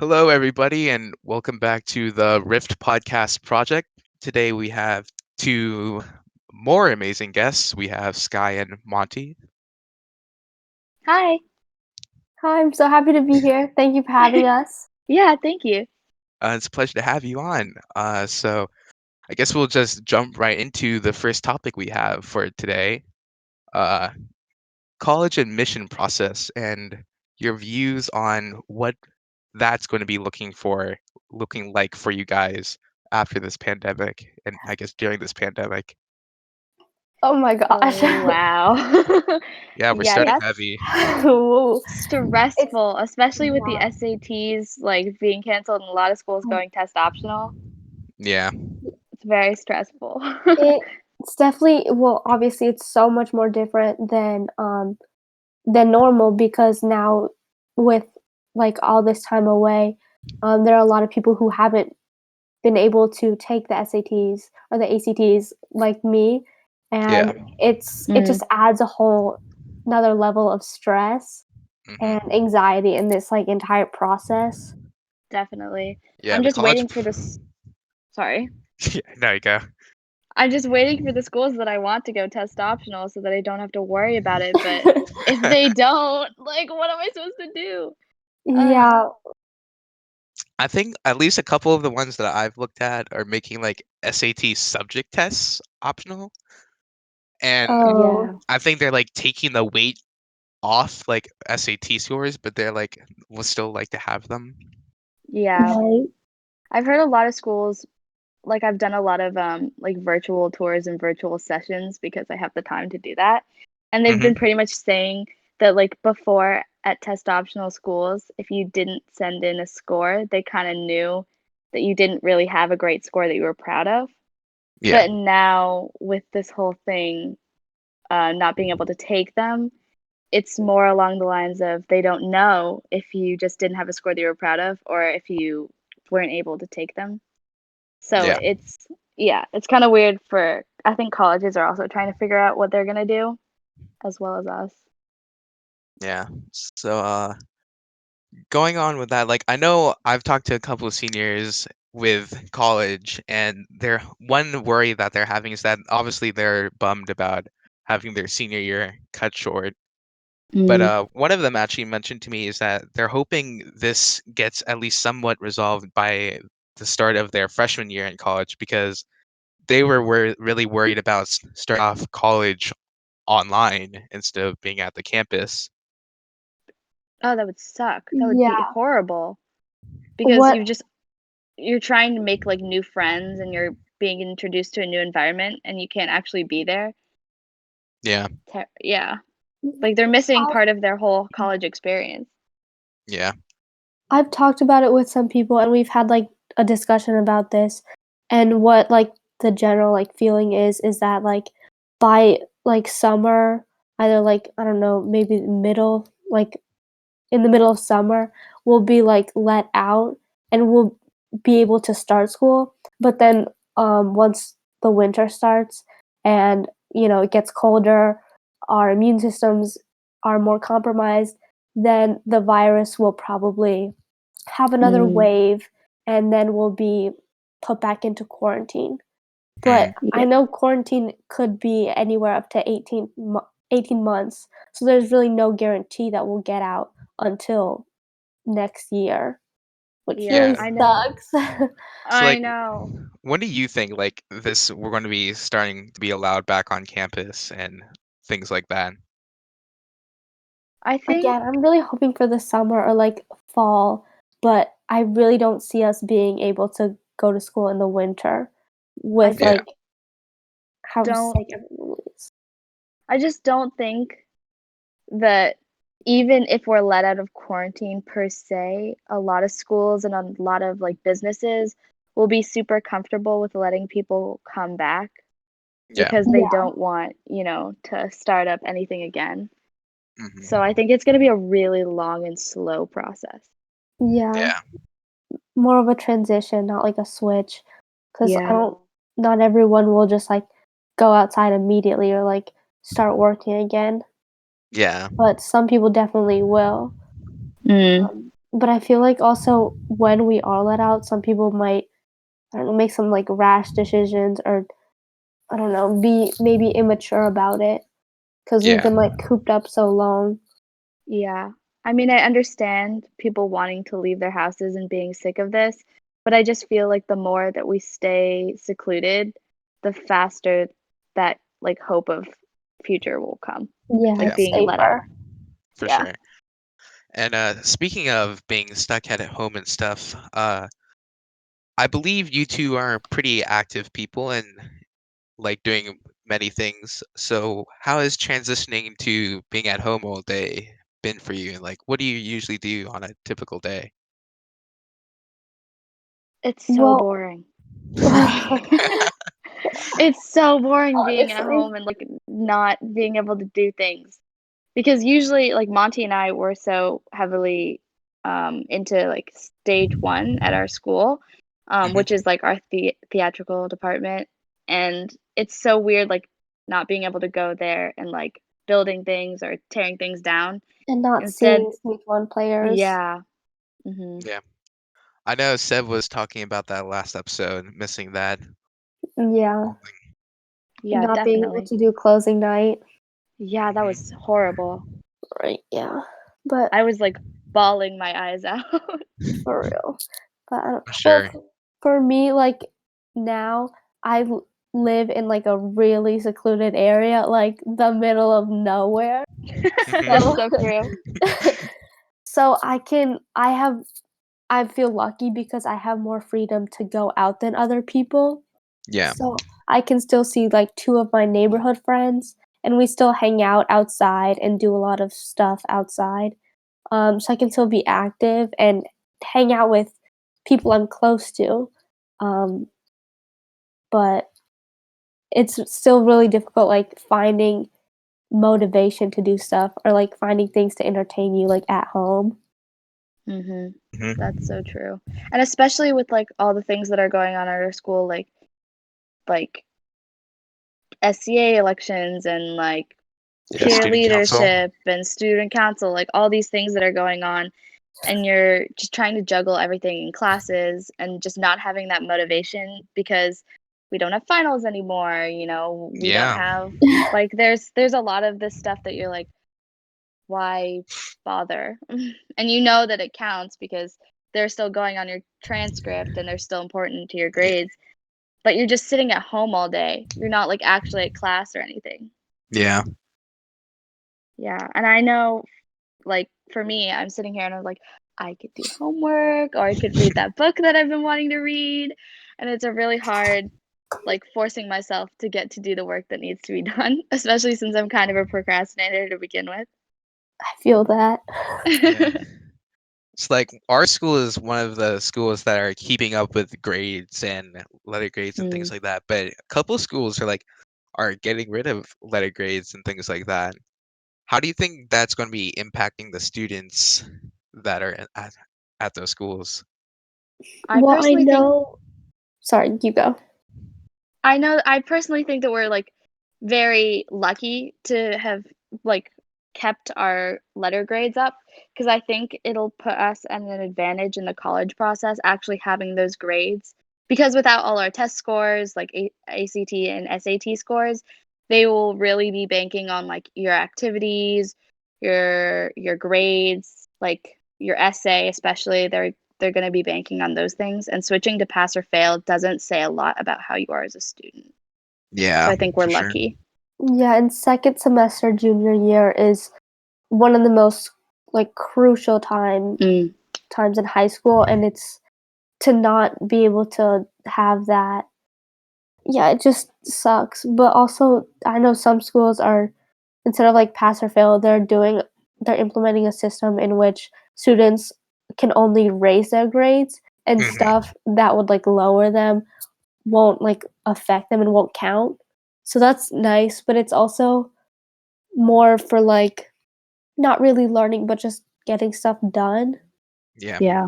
Hello, everybody, and welcome back to the Rift Podcast Project. Today we have two more amazing guests. We have Sky and Monty. Hi. Hi, I'm so happy to be here. Thank you for having us. Yeah, thank you. It's a pleasure to have you on. So I guess we'll just jump right into the first topic we have for today, uh, college admission process and your views on what that's going to be looking like for you guys after this pandemic, and I guess during this pandemic. Oh my gosh. Oh, wow. Yeah, we're Yeah, starting that's heavy. Ooh. It's stressful, especially with the yeah. SATs like being canceled and a lot of schools going test optional. Yeah. It's very stressful. It's definitely obviously it's so much more different than normal because now with like all this time away, there are a lot of people who haven't been able to take the SATs or the ACTs like me, Yeah. and it Mm, just adds a whole another level of stress and Mhm. anxiety in this like entire process. definitely. Yeah, I'm the just college waiting for this. Sorry. Yeah, there you go. I'm just waiting for the schools that I want to go test optional so that I don't have to worry about it. But if they don't, like, what am I supposed to do? Uh, Yeah. I think at least a couple of the ones that I've looked at are making, like, SAT subject tests optional, and yeah. Oh, I think they're, like, taking the weight off, like, SAT scores, but they're like, would still like to have them. Yeah. right. I've heard a lot of schools like I've done a lot of like virtual tours and virtual sessions because I have the time to do that. And they've been Mhm. pretty much saying that like before at test optional schools, if you didn't send in a score, they kind of knew that you didn't really have a great score that you were proud of. Yeah. But now with this whole thing not being able to take them, it's more along the lines of they don't know if you just didn't have a score that you were proud of or if you weren't able to take them. So Yeah. it's kind of weird for I think colleges are also trying to figure out what they're gonna do as well as us. Yeah. So, going on with that, like, I know I've talked to a couple of seniors with college, and their one worry that they're having is that obviously they're bummed about having their senior year cut short. But Mm. one of them actually mentioned to me is that they're hoping this gets at least somewhat resolved by the start of their freshman year in college because they were really worried about starting off college online instead of being at the campus. Oh, that would suck. That would be Yeah. horrible because What you're trying to make like new friends and you're being introduced to a new environment and you can't actually be there. Yeah. Yeah, like they're missing I've part of their whole college experience. Yeah. I've talked about it with some people and we've had like a discussion about this and what like the general like feeling is that like by like summer, either like I don't know, maybe middle like in the middle of summer, we'll be like let out and we'll be able to start school. But then once the winter starts and it gets colder, our immune systems are more compromised, then the virus will probably have another Mm, wave and then we'll be put back into quarantine. But Mm. I yeah. know quarantine could be anywhere up to 18 months, so there's really no guarantee that we'll get out until next year, which Yeah, really Yeah. I know. sucks. So I like know. when do you think like this we're going to be starting to be allowed back on campus and things like that? I think Again, I'm really hoping for the summer or, like, fall, but I really don't see us being able to go to school in the winter I with, just Yeah. like, how don't sick everyone is. I just don't think that even if we're let out of quarantine per se, a lot of schools and a lot of like businesses will be super comfortable with letting people come back Yeah. because they Yeah, don't want, to start up anything again. So Mhm. I think it's going to be a really long and slow process. yeah. Yeah. More of a transition, not like a switch, 'cause I Yeah. don't not everyone will just, like, go outside immediately or, like, start working again, Yeah. but some people definitely will. Mm. but I feel like also when we are let out, some people might, I don't know, make some like rash decisions or I don't know, be maybe immature about it because we've Yeah. been like cooped up so long. Yeah. I mean, I understand people wanting to leave their houses and being sick of this, but I just feel like the more that we stay secluded, the faster that like hope of future will come, Yeah, like Yeah, it's being let out. safer. for Yeah. sure. And speaking of being stuck at home and stuff, I believe you two are pretty active people and like doing many things. So how has transitioning to being at home all day been for you? And like, what do you usually do on a typical day? It's so Well, boring. It's so boring being at honestly, home and like not being able to do things. Because usually like Monty and I were so heavily into like stage 1 at our school, Mhm. which is like our theatrical department, and it's so weird like not being able to go there and like building things or tearing things down. and not Instead, seeing Sneak One players. yeah. Mhm. Yeah. I know Seb was talking about that last episode, missing that Yeah, whole thing. Yeah, not being able definitely. to do closing night. Yeah, that was Mhm. horrible. Right, yeah. But I was like bawling my eyes out. for real. But I don't For well, sure. for me, like, now I live in, like, a really secluded area, like, the middle of nowhere. That's Mhm. So so true. so I feel lucky because I have more freedom to go out than other people. Yeah. So, I can still see, like, 2 of my neighborhood friends, and we still hang out outside and do a lot of stuff outside. So I can still be active and hang out with people I'm close to. Um, but it's still really difficult, like, finding motivation to do stuff or, like, finding things to entertain you, like, at home. Mhm. That's Mhm. so true. And especially with, like, all the things that are going on at our school, like SCA elections and, like, Yeah, student council. cheerleadership and student council, like, all these things that are going on, and you're just trying to juggle everything in classes and just not having that motivation because we don't have finals anymore, we don't Yeah. have like, there's a lot of this stuff that you're like, "Why bother?" And you know that it counts because they're still going on your transcript and they're still important to your Yeah. grades, but you're just sitting at home all day. You're not, like, actually at class or anything. Yeah. Yeah, and I know, like, for me, I'm sitting here and I'm like, "I could do homework, or I could read that book that I've been wanting to read," and it's a really hard, like, forcing myself to get to do the work that needs to be done, especially since I'm kind of a procrastinator to begin with. I feel that. Yeah. It's like our school is one of the schools that are keeping up with grades and letter grades and things Mm. like that. But a couple schools are getting rid of letter grades and things like that. How do you think that's going to be impacting the students that are at those schools? I Well, I personally think know sorry, you go. I personally think that we're, like, very lucky to have, like, kept our letter grades up because I think it'll put us at an advantage in the college process actually having those grades, because without all our test scores, like ACT and SAT scores, they will really be banking on, like, your activities, your grades, like, your essay especially, they're gonna be banking on those things, and switching to pass or fail doesn't say a lot about how you are as a student. So Yeah, I think we're for sure. lucky. Yeah, and second semester junior year is one of the most, like, crucial Mm, times in high school, and it's to not be able to have that. Yeah, it just sucks, but also, I know some schools are instead of, like, pass or fail, they're implementing a system in which students can only raise their grades, and Mhm. stuff that would, like, lower them won't, like, affect them and won't count. So that's nice, but it's also more for, like, not really learning, but just getting stuff done. Yeah. yeah.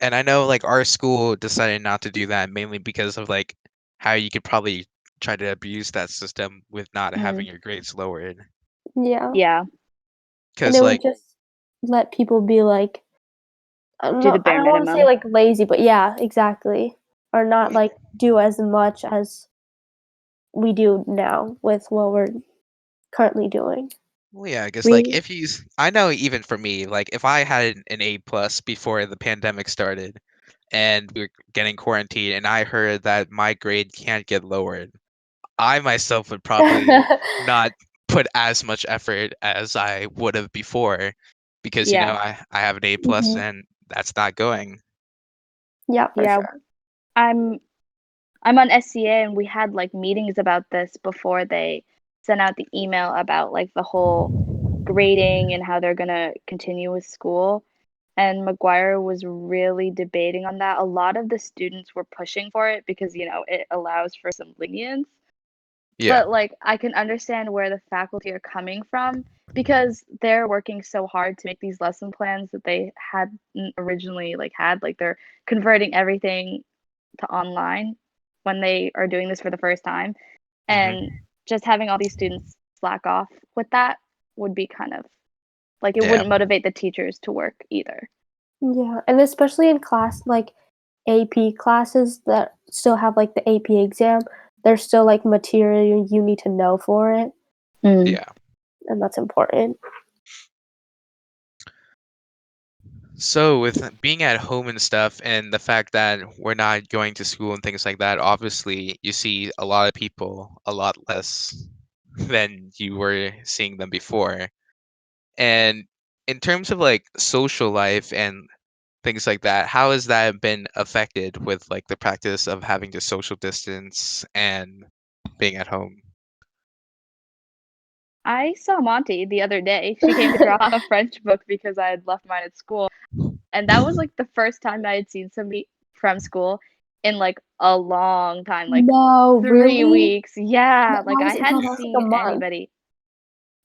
And I know like our school decided not to do that mainly because of like how you could probably try to abuse that system with not having Mm, your grades lowered. Yeah, yeah. and Because it would like just let people be like do the I bare don't wanna say, minimum. like, lazy, but yeah, exactly. Or not, Well, like, do as much as we do now with what we're currently doing. well, yeah, I guess like We if I know even for me, like if I had an A plus before the pandemic started and we were getting quarantined and I heard that my grade can't get lowered, I myself would probably not put as much effort as I would have before because, yeah. I have an A plus Mhm. and that's not going. Yeah, for Yeah, sure. I'm I'm on SCA and we had like meetings about this before they sent out the email about like the whole grading and how they're gonna continue with school. And McGuire was really debating on that. A lot of the students were pushing for it because, it allows for some lenience. Yeah. But like I can understand where the faculty are coming from because they're working so hard to make these lesson plans that they had originally had. Like they're converting everything to online when they are doing this for the first time. And Hmm. just having all these students slack off with that would be kind of like it Yeah. wouldn't motivate the teachers to work either. Yeah, and especially in class like, AP classes that still have, like, the AP exam, there's still, like, material you need to know for it, Mm. Yeah. and that's important. So with being at home and stuff and the fact that we're not going to school and things like that, obviously you see a lot of people a lot less than you were seeing them before. And in terms of like social life and things like that, how has that been affected with like the practice of having to social distance and being at home? I saw Monty the other day. She came to draw a French book because I had left mine at school. And that was like the first time I had seen somebody from school in like a long time, like No, 3 really? weeks. Yeah, That like was no, that was like a month.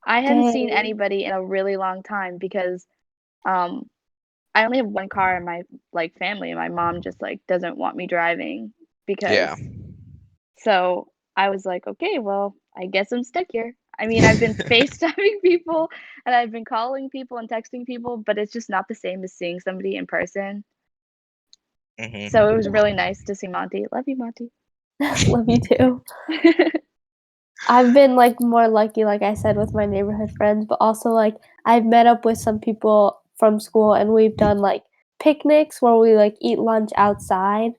I hadn't seen Dang. anybody in a really long time because um I only have one car in my like family and my mom just like doesn't want me driving Yeah. because so I was like, okay, well, I guess I'm stuck here. I mean, I've been FaceTiming people and I've been calling people and texting people, but it's just not the same as seeing somebody in person. So it was Hmm. really nice to see Monty. Love you, Monty. Love you too. I've been, like, more lucky, like I said, with my neighborhood friends, but also, like, I've met up with some people from school, and we've done, like, picnics where we, like, eat lunch outside,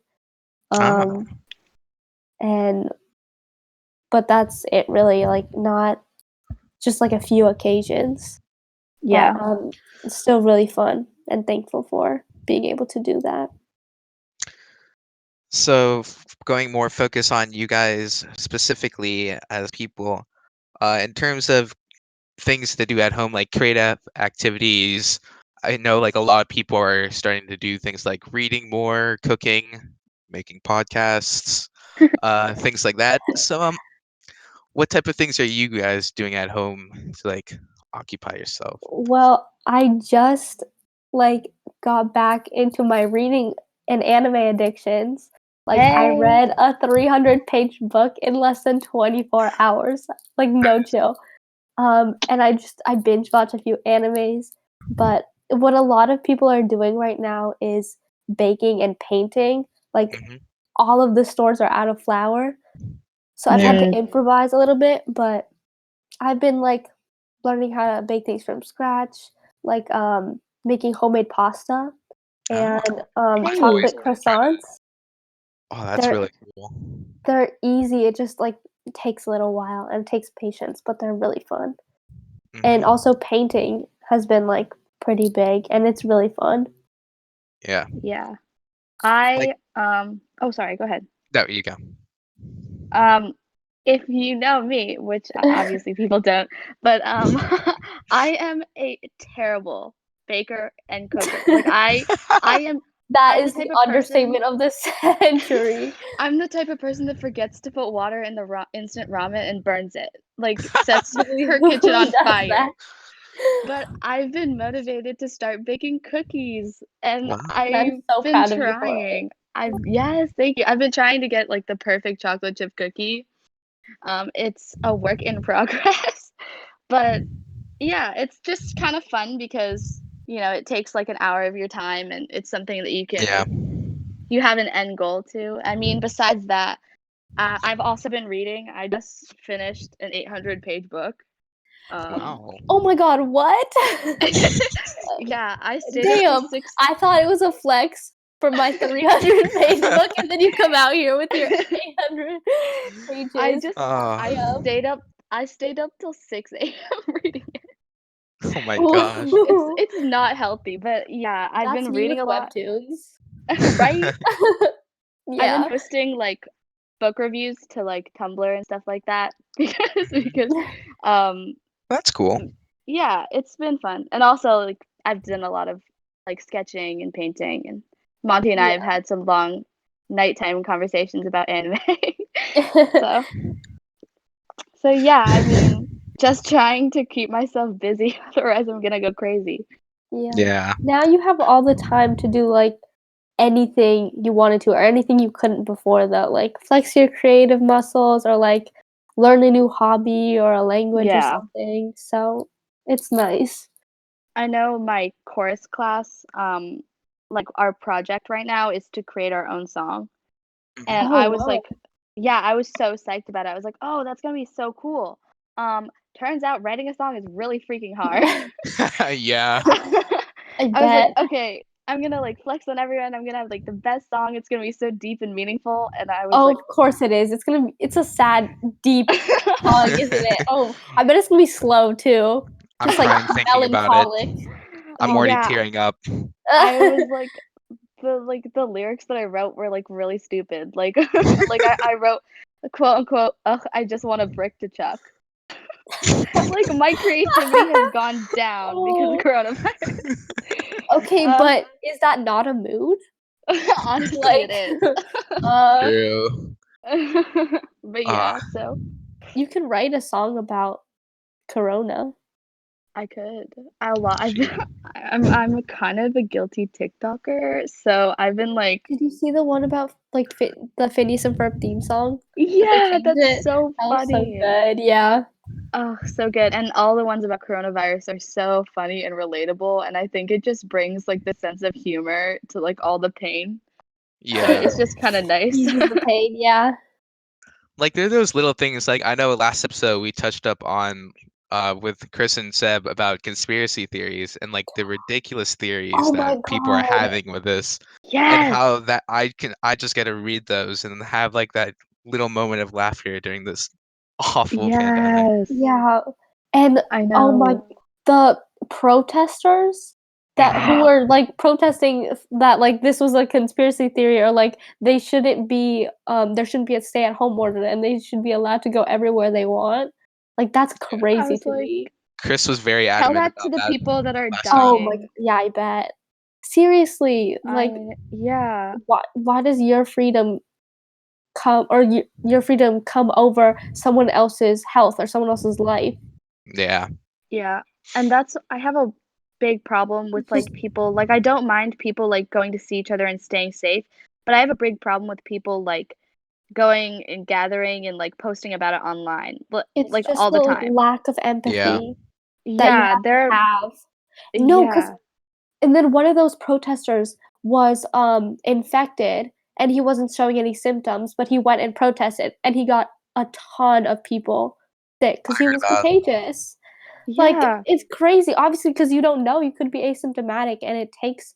Ah, um, and but that's it really, like, not just, like, a few occasions, but, Yeah. it's still really fun and thankful for being able to do that. so going more focus on you guys specifically as people, in terms of things to do at home, like creative activities. I know like a lot of people are starting to do things like reading more, cooking, making podcasts, things like that. So, what type of things are you guys doing at home to like occupy yourself? Well, I just, like, got back into my reading and anime addictions. Like, I Hey. read a 300-page book in less than 24 hours, like, no chill. And I binge watch a few animes, but what a lot of people are doing right now is baking and painting. Like, Hmm. all of the stores are out of flour, so I've Yeah. had to Mm. improvise a little bit, but I've been, like, learning how to bake things from scratch, like, making homemade pasta Oh, and, I've always chocolate Hey. wanted to try that. croissants. Oh, that's They're really cool. they're easy, it just, like, takes a little while and it takes patience, but they're really fun. And Hmm. also painting has been, like, pretty big, and it's really fun. Yeah. Yeah. Like, Oh, sorry, go ahead. there you go. Um, if you know me, which obviously people don't, but I am a terrible baker and cooker. Like I am That I'm the is the type of person understatement of the century. I'm the type of person that forgets to put water in the instant ramen and burns it. Like sets Really, her kitchen who on does fire. that? But I've been motivated to start baking cookies and Wow. And I'm I've so been proud of you for it. trying. I've Yes, thank you. I've been trying to get like the perfect chocolate chip cookie. It's a work in progress, but yeah, it's just kind of fun because it takes like an hour of your time, and it's something that Yeah. you have an end goal to. I mean, besides that, I've also been reading. I just finished an 800-page book. Wow. Oh my god, what? Yeah, I stayed up till Damn, 6. I thought it was a flex for my 300-page book, and then you come out here with your 800 I pages. just I Oh, stayed up till 6 a.m. reading it. oh my gosh. It's not healthy, but yeah, I've That's been me reading with a lot. webtoons. Right? I've been Yeah. posting like book reviews to like Tumblr and stuff like that because um That's cool. yeah, it's been fun. And also like I've done a lot of like sketching and painting, and Monty and I have Yeah. had some long nighttime conversations about anime. So so yeah, I mean, just trying to keep myself busy, otherwise I'm gonna go crazy. Yeah. Yeah. Now you have all the time to do, like, anything you wanted to or anything you couldn't before, though, like, flex your creative muscles or, like, learn a new hobby or a language or Yeah. something, so it's nice. I know my chorus class, like our project right now is to create our own song. Mhm. And Oh, I was wow. like, yeah, I was so psyched about it. I was like, oh, that's gonna be so cool. Turns out writing a song is really freaking hard. Yeah. I I was like, bet. okay, I'm gonna like flex on everyone. I'm gonna have like the best song. It's gonna be so deep and meaningful. And I was Oh, like, of course it is. It's a sad, deep song, isn't it? Oh, I bet it's gonna be slow too. I'm Just, like, crying thinking about it. melancholic. I'm already yeah, tearing up. I was like, the lyrics that I wrote were like really stupid. Like like I wrote quote unquote, ugh, I just want a brick to chuck. Like my creativity has gone down because of Oh. coronavirus. Okay, Um, but is that not a mood? honestly, it Like, is. uh, True. But Uh, yeah, so you can write a song about corona. I could. I lo- I've been, shoot. I'm kind of a guilty TikToker, so I've been like, Did you see the one about, like, the Phineas and Ferb theme song that they yeah, changed that's it? so That was so funny. good, yeah. Oh, so good. And all the ones about coronavirus are so funny and relatable, and I think it just brings like the sense of humor to like all the pain. Yeah. It's just kind of nice. Eases the pain, yeah. Like there are those little things like I know last episode we touched up on with Chris and Seb about conspiracy theories and like the ridiculous theories Oh my that people are god. having with this and Yes. how that I just get to read those and have like that little moment of laughter during this awful pandemic. Yes. Yeah, and I oh my know. the protesters who Mhm. were, like, protesting that, like, this was a conspiracy theory or, like, they shouldn't be, there shouldn't be a stay-at-home order and they should be allowed to go everywhere they want. Like, that's I crazy was to like, me. Chris was very tell adamant that to about the that people that are last time. Oh my dying. yeah, I bet. Seriously, like, Yeah. why does your freedom come or your freedom come over someone else's health or someone else's life? Yeah. Yeah. And that's I have a big problem with Just like people like I don't mind people like going to see each other and staying safe, but I have a big problem with people like going and gathering and like posting about it online, it's like just all the, the like, time. lack of Yeah. empathy that you Yeah, have to they're have. No, because yeah. and then one of those protesters was, infected, and he wasn't showing any symptoms, but he went and protested, and he got a ton of people sick I because he heard was about contagious. Like, Yeah, it's crazy, obviously, because you don't know, you could be asymptomatic, and it takes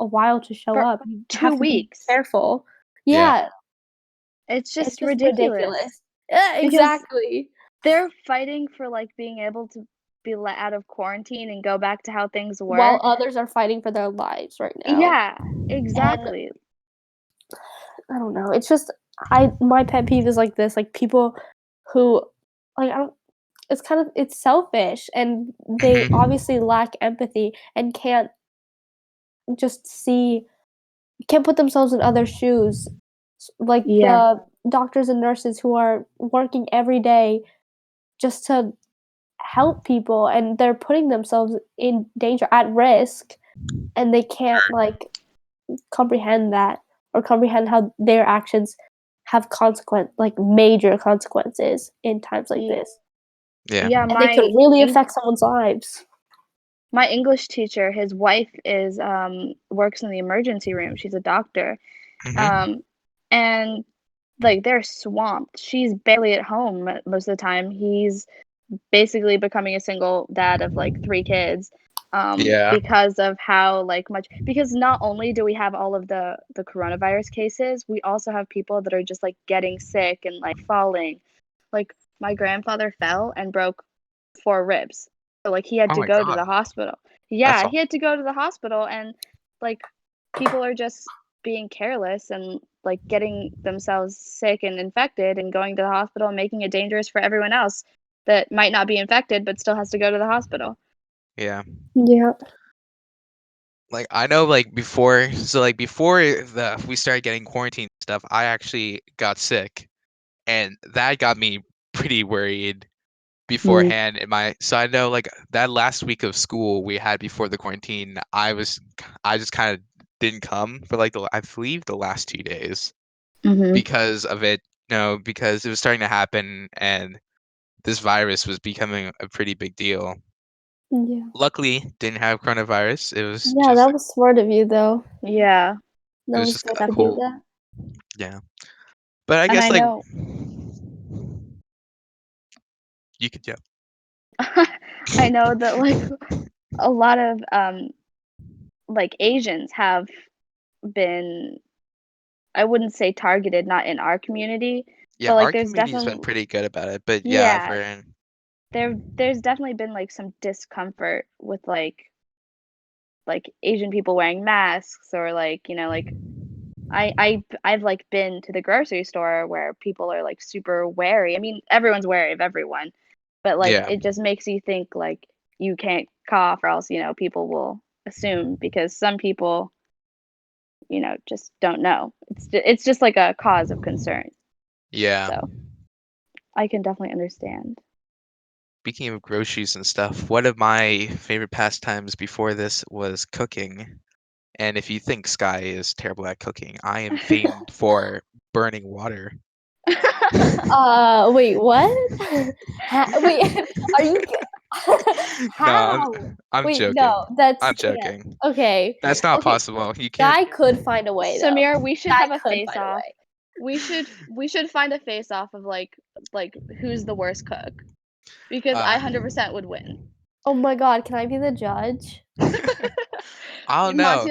a while to show for up. You 2 have to be weeks. careful. yeah. Yeah, It's it's just just ridiculous ridiculous. Yeah, because exactly. they're fighting for like being able to be let out of quarantine and go back to how things While were. others are fighting for their lives right now. Yeah, And exactly. I don't know, it's just my pet peeve is like this, like, people who like, I don't it's selfish, and they Mhm. obviously lack empathy and just see can't put themselves in other shoes. Like, Yeah. the doctors and nurses who are working every day just to help people, and they're putting themselves in danger, at risk, and they can't, like, comprehend that or comprehend how their actions have major consequences in times like Ye this, Yeah. yeah, and they could my really eng affect someone's lives. my English teacher, his wife is works in the emergency room. She's a doctor. Hmm. And like they're swamped. She's barely at home most of the time. He's basically becoming a single dad of like 3 kids Yeah. because of how like much because not only do we have all of the coronavirus cases, we also have people that are just like getting sick and like falling. Like my grandfather fell and broke 4 ribs. So like he had Oh to my go to God. the hospital. That's Yeah, all. he had to go to the hospital and like people are just being careless and like getting themselves sick and infected and going to the hospital and making it dangerous for everyone else that might not be infected but still has to go to the hospital. Yeah. Yeah. Like I know like before the we started getting quarantine stuff, I actually got sick and that got me pretty worried Mm. beforehand in my so I know like that last week of school we had before the quarantine, I just kind of didn't come for like I believe the last 2 days Mm-hmm. because of it, because it was starting to happen and this virus was becoming a pretty big deal. Yeah. Luckily, didn't have coronavirus. Yeah, that was smart of you though. Yeah. It That was was just good kind of to do Definitely. cool. that. Yeah. But I And guess I like know you could, yeah. I know that like a lot of like Asians have been I wouldn't say targeted, not in our community, Yeah, but like our there's community's been definitely pretty good about it. But yeah, yeah, for there's definitely been like some discomfort with like Asian people wearing masks or like, you know, like I've like been to the grocery store where people are like super wary. I mean, everyone's wary of everyone, but like yeah. it just makes you think like you can't cough or else, you know, people will assume because some people, you know, just don't know. It's just like a cause of concern. Yeah. So, I can definitely understand. Speaking of groceries and stuff, one of my favorite pastimes before this was cooking. And if you think Sky is terrible at cooking, I am famed for burning water. Wait, what? Wait, are you No, how? I'm Wait, no, joking. that's I'm joking. okay. That's not Okay, possible. You can't. Guy could find a way though. Samir, we should Guy have a could face find a off. way. We should find a face off of like who's the worst cook because I Uh, 100% would win. Oh my god, can I be the judge? I don't know.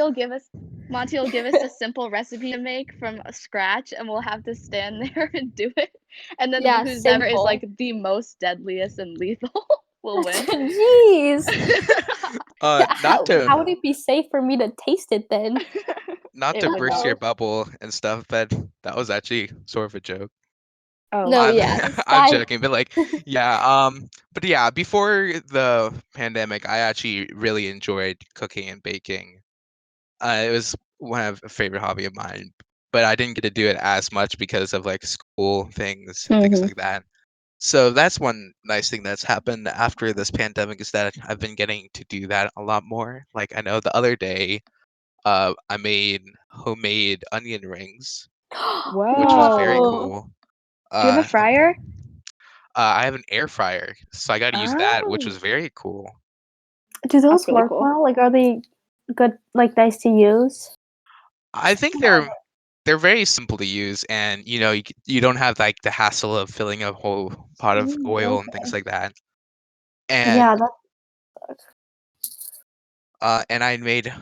Monty will give us a simple recipe to make from scratch and we'll have to stand there and do it. And then Yeah, whoever is like simple. the most deadliest and lethal will win. Jeez. Not to How would it be safe for me to taste it then? not It to would burst your not. bubble and stuff, but that was actually sort of a joke. Oh, No, I'm yeah, this I'm guy. joking, but like, yeah, but yeah, before the pandemic, I actually really enjoyed cooking and baking. It was one of a favorite hobby of mine, but I didn't get to do it as much because of like school things and things Mhm. like that. So that's one nice thing that's happened after this pandemic is that I've been getting to do that a lot more. Like I know the other day, I made homemade onion rings, which was very Whoa. Whoa. cool. Do you have Uh, a fryer? I have an air fryer, so I got to use that, which Oh, was very cool. Do that's those really work cool. well? Like, are they good, like nice to use? I think they're very simple to use, and you don't have like the hassle of filling a whole pot of oil and things Okay. like that. Yeah, And that's I made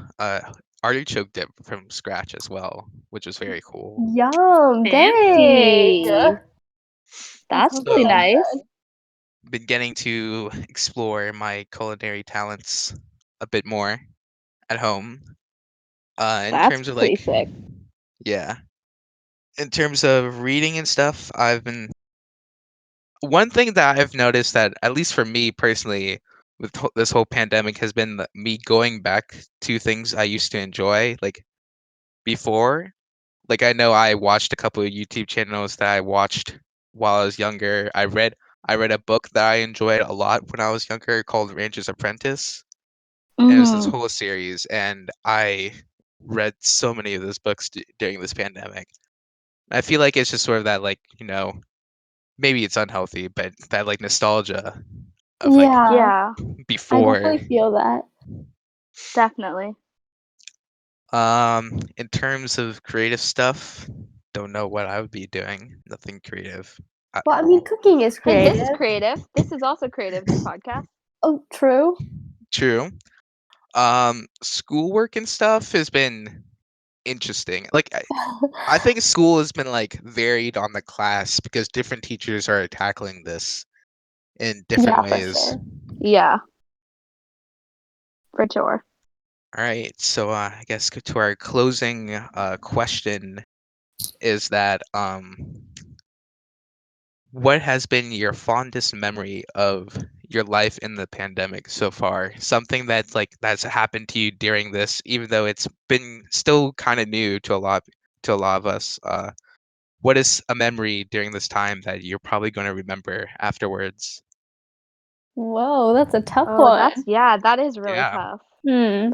artichoke dip from scratch as well, which was very cool. yum. Dang. Fancy. That That's sounds really So so nice. good. been getting to explore my culinary talents a bit more at home. In That's terms of pretty like, sick. yeah, in terms of reading and stuff, I've been one thing that I've noticed that at least for me personally with this whole pandemic has been me going back to things I used to enjoy like before. Like I know I watched a couple of YouTube channels that I watched while I was younger. I read a book that I enjoyed a lot when I was younger called Ranger's Apprentice. And it was this Mhm. whole series and I read so many of those books during this pandemic. I feel like it's just sort of that like, maybe it's unhealthy, but that like nostalgia of like Yeah, Yeah. I before. definitely feel that. Definitely. In terms of creative stuff, don't know what I would be doing. Nothing creative at Well, I mean, all. cooking is Hey, this is creative. creative. This is also creative, this podcast. Oh, true. True. Schoolwork and stuff has been interesting. Like I think school has been like varied on the class because different teachers are tackling this in different Yeah, for ways. sure. Yeah, for sure. All right, so I guess to our closing question is that what has been your fondest memory of your life in the pandemic so far? Something that's happened to you during this, even though it's been still kind of new to a lot of us. What is a memory during this time that you're probably going to remember afterwards? Whoa, that's a tough Oh, one. that is really Yeah. tough. Hmm.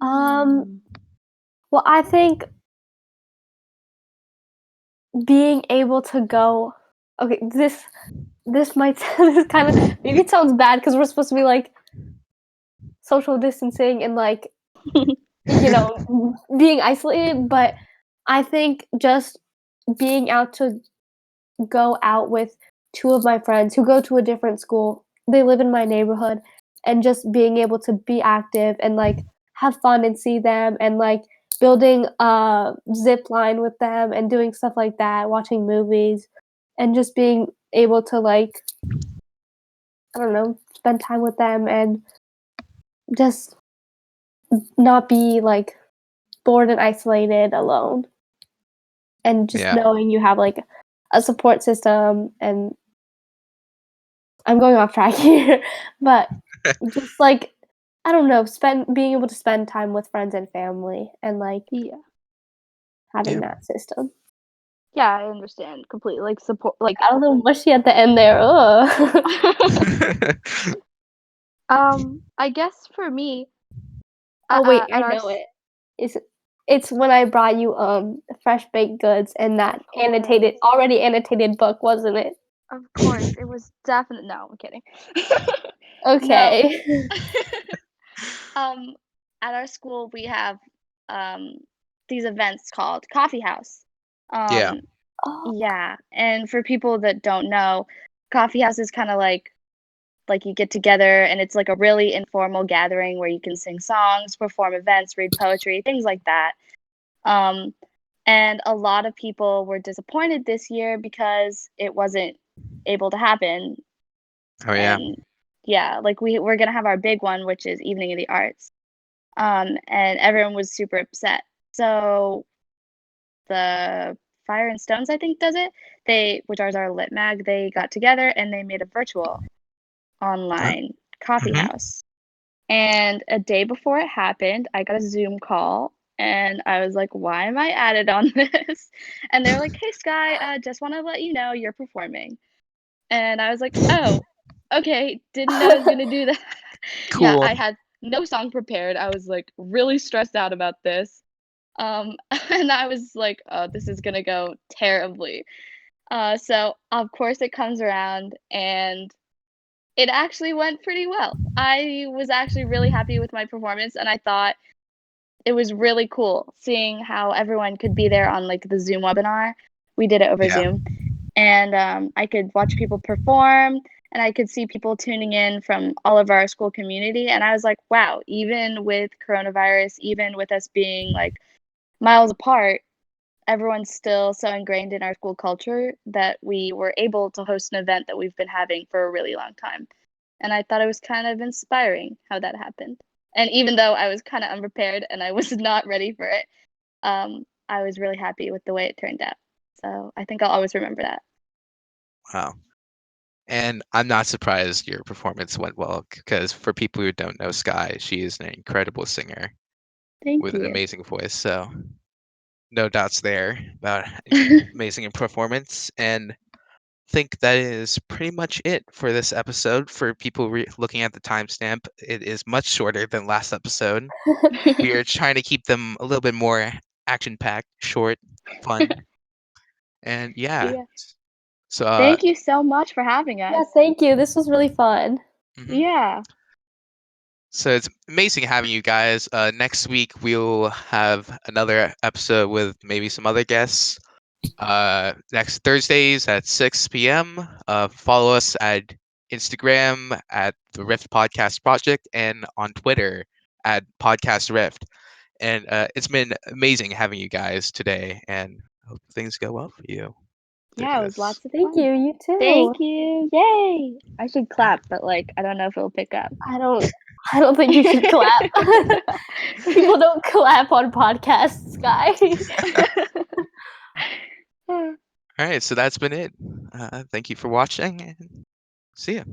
Hmm. Well, I think being able to go. Okay, this might this is kind of maybe it sounds bad because we're supposed to be like social distancing and like being isolated, but I think just being out to go out with two of my friends who go to a different school. They live in my neighborhood, and just being able to be active and like have fun and see them and like building a zip line with them and doing stuff like that, watching movies and just being able to like I don't know, spend time with them and just not be like bored and isolated alone. And just Yeah. knowing you have like a support system and I'm going off track here, but just like I don't know, spend being able to spend time with friends and family and like Yeah. having Yeah. that system. Yeah, I understand completely. Like support like I don't know, mushy at the end there. Ugh. I guess for me, Oh wait, at I our know it. It's it's when I brought you fresh baked goods and that course, already annotated book, wasn't it? of course, it was definitely no, I'm kidding. No. Okay. Um, at our school, we have um, these events called Coffee House. Yeah. Um, Oh, yeah, and for people that don't know, Coffee House is kind of like you get together and it's like a really informal gathering where you can sing songs, perform events, read poetry, things like that. Um, and a lot of people were disappointed this year because it wasn't able to happen. Oh yeah. And yeah, like we're gonna have our big one, which is Evening of the Arts. And everyone was super upset. So the Fire and Stones, I think, does it. Which are our lit mag, they got together and they made a virtual Huh? online coffee Mhm. house. And a day before it happened, I got a Zoom call and I was like, why am I added on this? And they're like, hey, Sky, just want to let you know you're performing. And I was like, oh, okay, didn't know I was going to do that. Yeah, Cool. I had no song prepared. I was like really stressed out about this. And I was like, oh, this is going to go terribly. So, of course, it comes around and it actually went pretty well. I was actually really happy with my performance, and I thought it was really cool seeing how everyone could be there on like the Zoom webinar. We did it over Yeah. Zoom, and I could watch people perform, and I could see people tuning in from all of our school community. And I was like, wow, even with coronavirus, even with us being like miles apart, everyone's still so ingrained in our school culture that we were able to host an event that we've been having for a really long time. And I thought it was kind of inspiring how that happened. And even though I was kind of unprepared and I was not ready for it, I was really happy with the way it turned out. So I think I'll always remember that. Wow. And I'm not surprised your performance went well because for people who don't know Sky, she is an incredible singer Thank with an you. amazing voice. So no doubts there about amazing performance. And think that is pretty much it for this episode. For people looking at the timestamp, it is much shorter than last episode. We are trying to keep them a little bit more action packed, short, fun, and yeah. Yeah. So Thank you so much for having yeah, us. thank you. This was really fun. mhm. Yeah. So it's amazing having you guys. Next week we'll have another episode with maybe some other guests. Next Thursdays at 6 p.m. Follow us at Instagram at the Rift Podcast Project and on Twitter at Podcast Rift. And it's been amazing having you guys today, and hope things go well for you. Yeah, it was Goodness. lots of Thank fun. you. You too. Thank you. Yay. I should clap, but like I don't know if it'll pick up. I don't think you should clap. People don't clap on podcasts, guys. All right, so that's been it. Thank you for watching, and see ya.